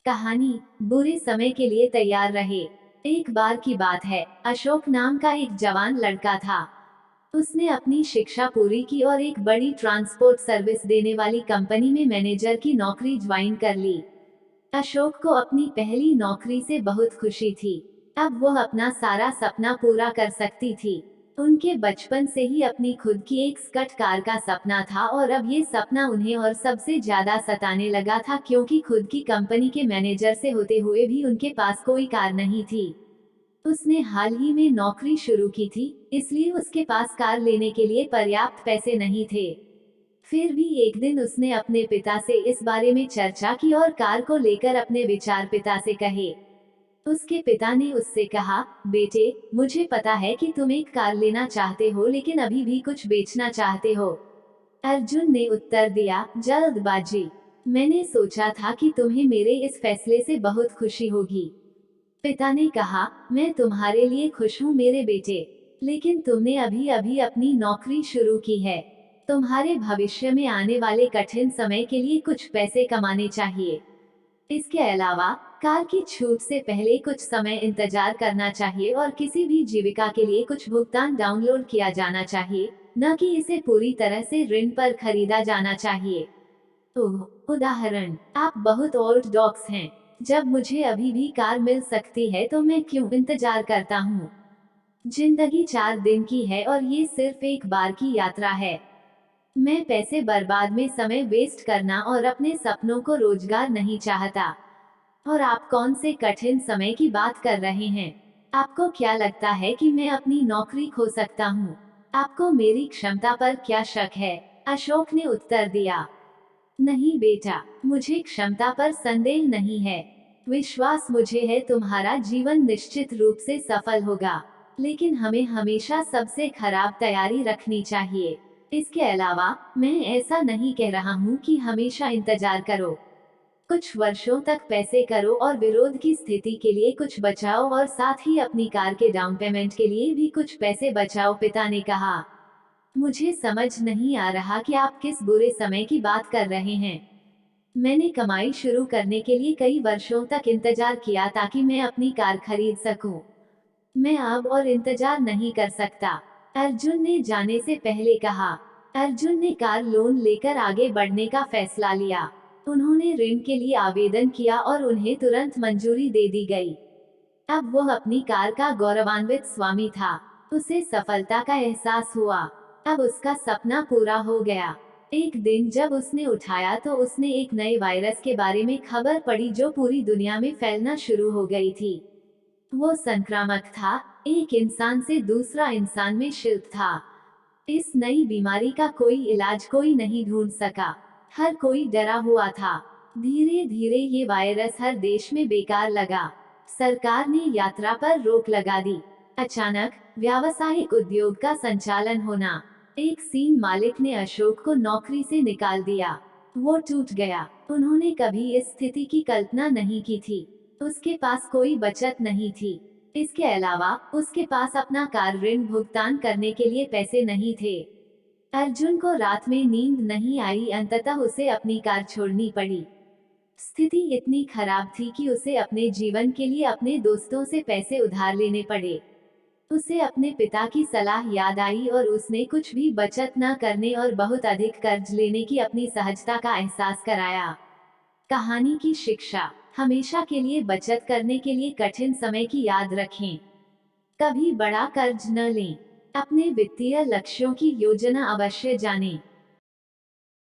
कहानी बुरे समय के लिए तैयार रहे। एक बार की बात है, अशोक नाम का एक जवान लड़का था। उसने अपनी शिक्षा पूरी की और एक बड़ी ट्रांसपोर्ट सर्विस देने वाली कंपनी में मैनेजर की नौकरी ज्वाइन कर ली। अशोक को अपनी पहली नौकरी से बहुत खुशी थी। अब वह अपना सारा सपना पूरा कर सकती थी। उनके बचपन से ही अपनी खुद की एक स्कट कार का सपना था और अब ये सपना उन्हें और सबसे ज्यादा सताने लगा था क्योंकि खुद की कंपनी के मैनेजर से होते हुए भी उनके पास कोई कार नहीं थी। उसने हाल ही में नौकरी शुरू की थी, इसलिए उसके पास कार लेने के लिए पर्याप्त पैसे नहीं थे। फिर भी एक दिन उसने अपने पिता से इस बारे में चर्चा की और कार को लेकर अपने विचार पिता से कहे। उसके पिता ने उससे कहा, बेटे, मुझे पता है कि तुम एक कार लेना चाहते हो लेकिन अभी भी कुछ बेचना चाहते हो। अर्जुन ने उत्तर दिया, जल्दबाजी। मैंने सोचा था कि तुम्हें मेरे इस फैसले से बहुत खुशी होगी। पिता ने कहा, मैं तुम्हारे लिए खुश हूँ मेरे बेटे, लेकिन तुमने अभी अभी अपनी नौकरी शुरू की है। तुम्हारे भविष्य में आने वाले कठिन समय के लिए कुछ पैसे कमाने चाहिए। इसके अलावा कार की छूट से पहले कुछ समय इंतजार करना चाहिए और किसी भी जीविका के लिए कुछ भुगतान डाउनलोड किया जाना चाहिए, न कि इसे पूरी तरह से ऋण पर खरीदा जाना चाहिए। ओह, उदाहरण, आप बहुत ओल्ड डॉग्स हैं। जब मुझे अभी भी कार मिल सकती है तो मैं क्यों इंतजार करता हूँ। जिंदगी 4 दिन की है और ये सिर्फ एक बार की यात्रा है। मैं पैसे बर्बाद में समय वेस्ट करना और अपने सपनों को रोजगार नहीं चाहता। और आप कौन से कठिन समय की बात कर रहे हैं? आपको क्या लगता है कि मैं अपनी नौकरी खो सकता हूँ? आपको मेरी क्षमता पर क्या शक है? अशोक ने उत्तर दिया, नहीं बेटा, मुझे क्षमता पर संदेह नहीं है। विश्वास मुझे है तुम्हारा जीवन निश्चित रूप से सफल होगा। लेकिन हमें हमेशा सबसे खराब तैयारी रखनी चाहिए। इसके अलावा मैं ऐसा नहीं कह रहा हूँ कि हमेशा इंतजार करो। कुछ वर्षों तक पैसे करो और विरोध की स्थिति के लिए कुछ बचाओ और साथ ही अपनी कार के डाउन पेमेंट के लिए भी कुछ पैसे बचाओ, पिता ने कहा। मुझे समझ नहीं आ रहा कि आप किस बुरे समय की बात कर रहे हैं। मैंने कमाई शुरू करने के लिए कई वर्षों तक इंतजार किया ताकि मैं अपनी कार खरीद सकूं। मैं अब और इंतजार नहीं कर सकता, अर्जुन ने जाने से पहले कहा। अर्जुन ने कार लोन लेकर आगे बढ़ने का फैसला लिया। उन्होंने ऋण के लिए आवेदन किया और उन्हें तुरंत मंजूरी दे दी गई। अब वह अपनी कार का गौरवान्वित स्वामी था। उसे सफलता का एहसास हुआ। अब उसका सपना पूरा हो गया। एक दिन जब उसने उठाया तो उसने एक नए वायरस के बारे में खबर पड़ी जो पूरी दुनिया में फैलना शुरू हो गई थी। वो संक्रामक था, एक इंसान से दूसरा इंसान में शिल्प था। इस नई बीमारी का कोई इलाज कोई नहीं ढूंढ सका। हर कोई डरा हुआ था। धीरे धीरे ये वायरस हर देश में बेकार लगा। सरकार ने यात्रा पर रोक लगा दी। अचानक व्यावसायिक उद्योग का संचालन होना। एक सीन मालिक ने अशोक को नौकरी से निकाल दिया। वो टूट गया। उन्होंने कभी इस स्थिति की कल्पना नहीं की थी। उसके पास कोई बचत नहीं थी। इसके अलावा उसके पास अपना कार ऋण भुगतान करने के लिए पैसे नहीं थे। अर्जुन को रात में नींद नहीं आई, अंततः उसे अपनी कार छोड़नी पड़ी। स्थिति इतनी खराब थी कि उसे अपने जीवन के लिए अपने दोस्तों से पैसे उधार लेने पड़े। उसे अपने पिता की सलाह याद आई और उसने कुछ भी बचत न करने और बहुत अधिक कर्ज लेने की अपनी सहजता का एहसास कराया। कहानी की शिक्षा, हमेशा के लिए बचत करने के लिए कठिन समय की याद रखें। कभी बड़ा कर्ज न लें। अपने वित्तीय लक्ष्यों की योजना अवश्य जानें।